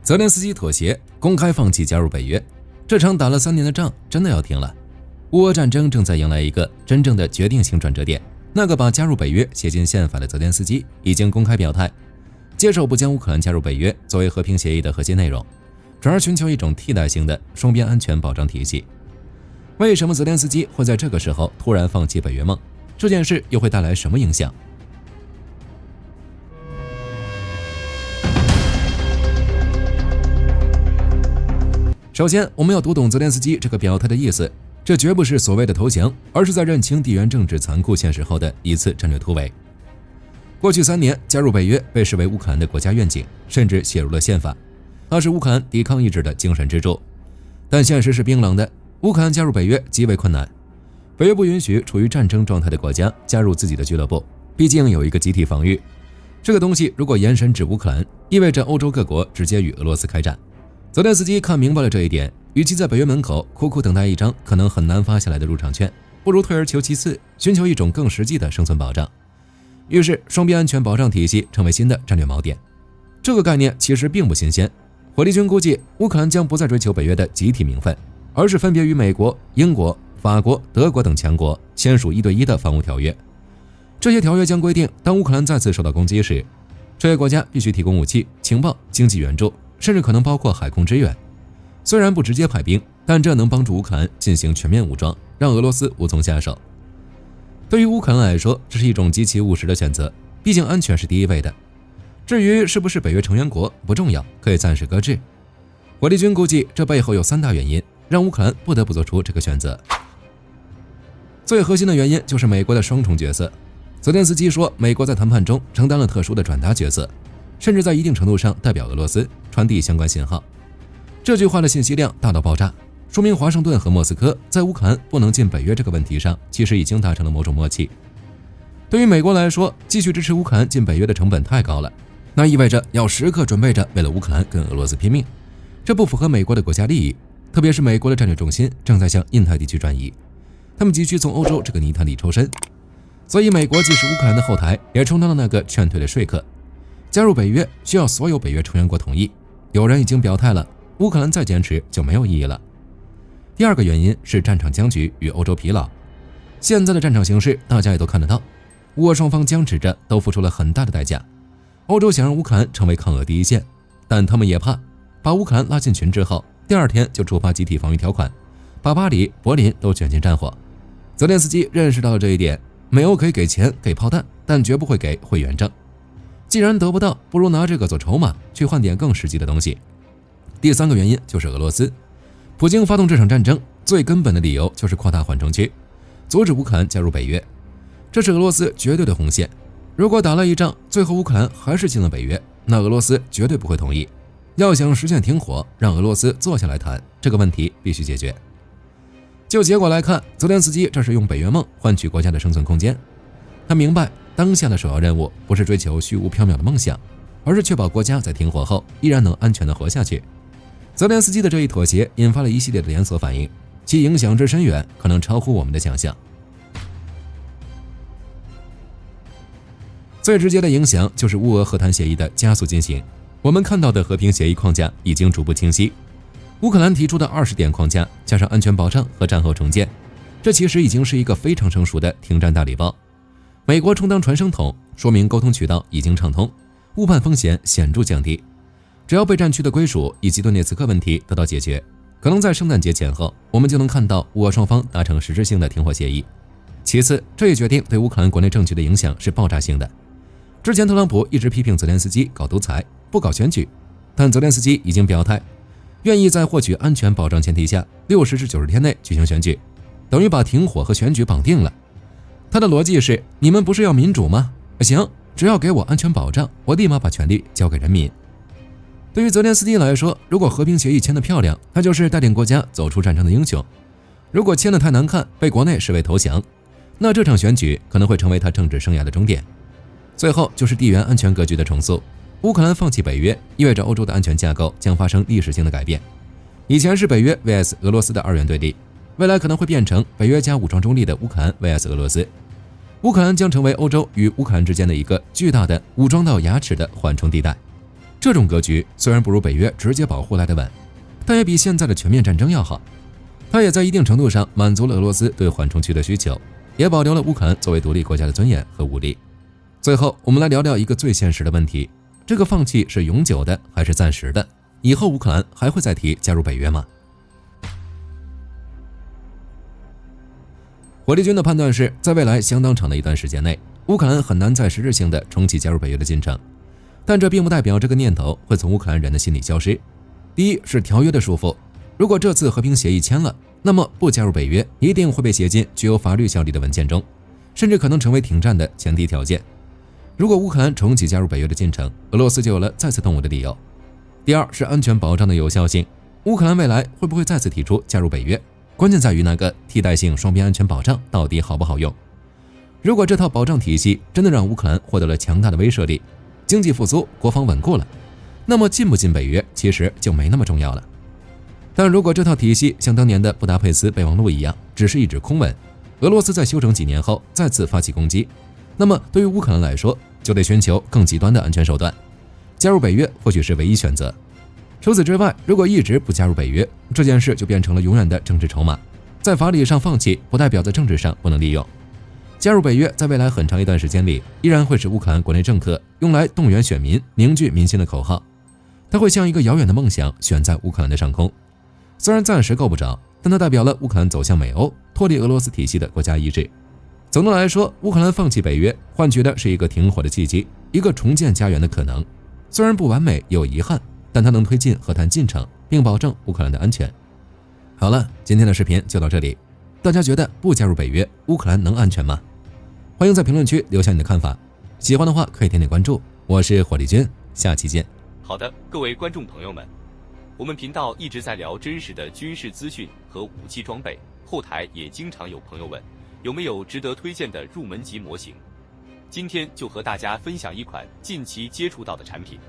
泽连斯基妥协，公开放弃加入北约，这场打了3年的仗真的要停了。乌俄战争正在迎来一个真正的决定性转折点，那个把加入北约写进宪法的泽连斯基已经公开表态，接受不将乌克兰加入北约作为和平协议的核心内容，转而寻求一种替代性的双边安全保障体系。为什么泽连斯基会在这个时候突然放弃北约梦？这件事又会带来什么影响？首先，我们要读懂泽连斯基这个表态的意思，这绝不是所谓的投降，而是在认清地缘政治残酷现实后的一次战略突围。过去3年，加入北约被视为乌克兰的国家愿景，甚至写入了宪法，它是乌克兰抵抗意志的精神支柱。但现实是冰冷的，乌克兰加入北约极为困难。北约不允许处于战争状态的国家加入自己的俱乐部，毕竟有一个集体防御。这个东西如果延伸至乌克兰，意味着欧洲各国直接与俄罗斯开战。泽连斯基看明白了这一点，与其在北约门口苦苦等待一张可能很难发下来的入场券，不如退而求其次，寻求一种更实际的生存保障。于是，双边安全保障体系成为新的战略锚点。这个概念其实并不新鲜。火力军估计，乌克兰将不再追求北约的集体名分，而是分别与美国、英国、法国、德国等强国签署1对1的防务条约。这些条约将规定，当乌克兰再次受到攻击时，这些国家必须提供武器、情报、经济援助，甚至可能包括海空支援。虽然不直接派兵，但这能帮助乌克兰进行全面武装，让俄罗斯无从下手。对于乌克兰来说，这是一种极其务实的选择，毕竟安全是第一位的。至于是不是北约成员国不重要，可以暂时搁置。火力军估计这背后有3大原因，让乌克兰不得不做出这个选择。最核心的原因就是美国的双重角色。泽连斯基说，美国在谈判中承担了特殊的转达角色，甚至在一定程度上代表俄罗斯传递相关信号。这句话的信息量大到爆炸，说明华盛顿和莫斯科在乌克兰不能进北约这个问题上其实已经达成了某种默契。对于美国来说，继续支持乌克兰进北约的成本太高了，那意味着要时刻准备着为了乌克兰跟俄罗斯拼命，这不符合美国的国家利益，特别是美国的战略重心正在向印太地区转移，他们急需从欧洲这个泥潭里抽身。所以美国既是乌克兰的后台，也充当了那个劝退的说客。加入北约需要所有北约成员国同意，有人已经表态了，乌克兰再坚持就没有意义了。第二个原因是战场僵局与欧洲疲劳。现在的战场形势大家也都看得到，乌俄双方僵持着，都付出了很大的代价。欧洲想让乌克兰成为抗俄第一线，但他们也怕把乌克兰拉进群之后，第2天就触发集体防御条款，把巴黎、柏林都卷进战火。泽连斯基认识到了这一点，美欧可以给钱给炮弹，但绝不会给会员证。既然得不到，不如拿这个做筹码，去换点更实际的东西。第3个原因就是俄罗斯。普京发动这场战争最根本的理由就是扩大缓冲区，阻止乌克兰加入北约，这是俄罗斯绝对的红线。如果打了一仗，最后乌克兰还是进了北约，那俄罗斯绝对不会同意。要想实现停火，让俄罗斯坐下来谈，这个问题必须解决。就结果来看，泽连斯基这是用北约梦换取国家的生存空间。他明白当下的首要任务不是追求虚无缥缈的梦想，而是确保国家在停火后依然能安全地活下去。泽连斯基的这一妥协引发了一系列的连锁反应，其影响之深远可能超乎我们的想象。最直接的影响就是乌俄和谈协议的加速进行，我们看到的和平协议框架已经逐步清晰。乌克兰提出的20点框架加上安全保障和战后重建，这其实已经是一个非常成熟的停战大礼包。美国充当传声筒，说明沟通渠道已经畅通，误判风险显著降低。只要备战区的归属以及顿涅茨克问题得到解决，可能在圣诞节前后，我们就能看到乌俄双方达成实质性的停火协议。其次，这一决定对乌克兰国内政局的影响是爆炸性的。之前特朗普一直批评泽连斯基搞独裁，不搞选举，但泽连斯基已经表态，愿意在获取安全保障前提下，60至90天内举行选举，等于把停火和选举绑定了。他的逻辑是：你们不是要民主吗？行，只要给我安全保障，我立马把权力交给人民。对于泽连斯基来说，如果和平协议签得漂亮，他就是带领国家走出战争的英雄；如果签得太难看，被国内视为投降，那这场选举可能会成为他政治生涯的终点。最后就是地缘安全格局的重塑。乌克兰放弃北约，意味着欧洲的安全架构将发生历史性的改变。以前是北约 vs 俄罗斯的2元对立，未来可能会变成北约加武装中立的乌克兰 vs 俄罗斯。乌克兰将成为欧洲与乌克兰之间的一个巨大的武装到牙齿的缓冲地带。这种格局虽然不如北约直接保护来的稳，但也比现在的全面战争要好。它也在一定程度上满足了俄罗斯对缓冲区的需求，也保留了乌克兰作为独立国家的尊严和武力。最后，我们来聊聊一个最现实的问题：这个放弃是永久的还是暂时的？以后乌克兰还会再提加入北约吗？火力军的判断是，在未来相当长的一段时间内，乌克兰很难再实质性的重启加入北约的进程。但这并不代表这个念头会从乌克兰人的心里消失。第一是条约的束缚，如果这次和平协议签了，那么不加入北约一定会被写进具有法律效力的文件中，甚至可能成为停战的前提条件。如果乌克兰重启加入北约的进程，俄罗斯就有了再次动武的理由。第二是安全保障的有效性，乌克兰未来会不会再次提出加入北约，关键在于那个替代性双边安全保障到底好不好用。如果这套保障体系真的让乌克兰获得了强大的威慑力，经济复苏，国防稳固了，那么进不进北约其实就没那么重要了。但如果这套体系像当年的布达佩斯备忘录一样，只是一纸空文，俄罗斯在休整几年后再次发起攻击，那么对于乌克兰来说，就得寻求更极端的安全手段，加入北约或许是唯一选择。除此之外，如果一直不加入北约，这件事就变成了永远的政治筹码，在法理上放弃不代表在政治上不能利用。加入北约在未来很长一段时间里依然会是乌克兰国内政客用来动员选民、凝聚民心的口号，它会像一个遥远的梦想悬在乌克兰的上空。虽然暂时够不着，但它代表了乌克兰走向美欧、脱离俄罗斯体系的国家意志。总的来说，乌克兰放弃北约换取的是一个停火的契机，一个重建家园的可能。虽然不完美有遗憾，但它能推进和谈进程，并保证乌克兰的安全。好了，今天的视频就到这里。大家觉得不加入北约，乌克兰能安全吗？欢迎在评论区留下你的看法。喜欢的话可以点点关注。我是火力军，下期见。好的，各位观众朋友们，我们频道一直在聊真实的军事资讯和武器装备，后台也经常有朋友问，有没有值得推荐的入门级模型？今天就和大家分享一款近期接触到的产品。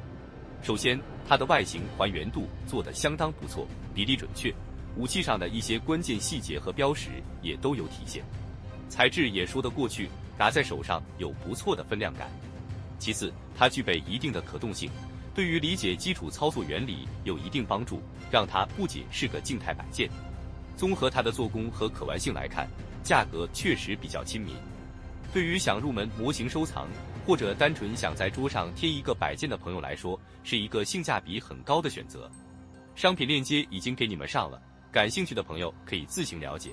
首先，它的外形还原度做得相当不错，比例准确，武器上的一些关键细节和标识也都有体现，材质也说得过去，拿在手上有不错的分量感。其次，它具备一定的可动性，对于理解基础操作原理有一定帮助，让它不仅是个静态摆件。综合它的做工和可玩性来看，价格确实比较亲民。对于想入门模型收藏，或者单纯想在桌上贴一个摆件的朋友来说，是一个性价比很高的选择。商品链接已经给你们上了，感兴趣的朋友可以自行了解。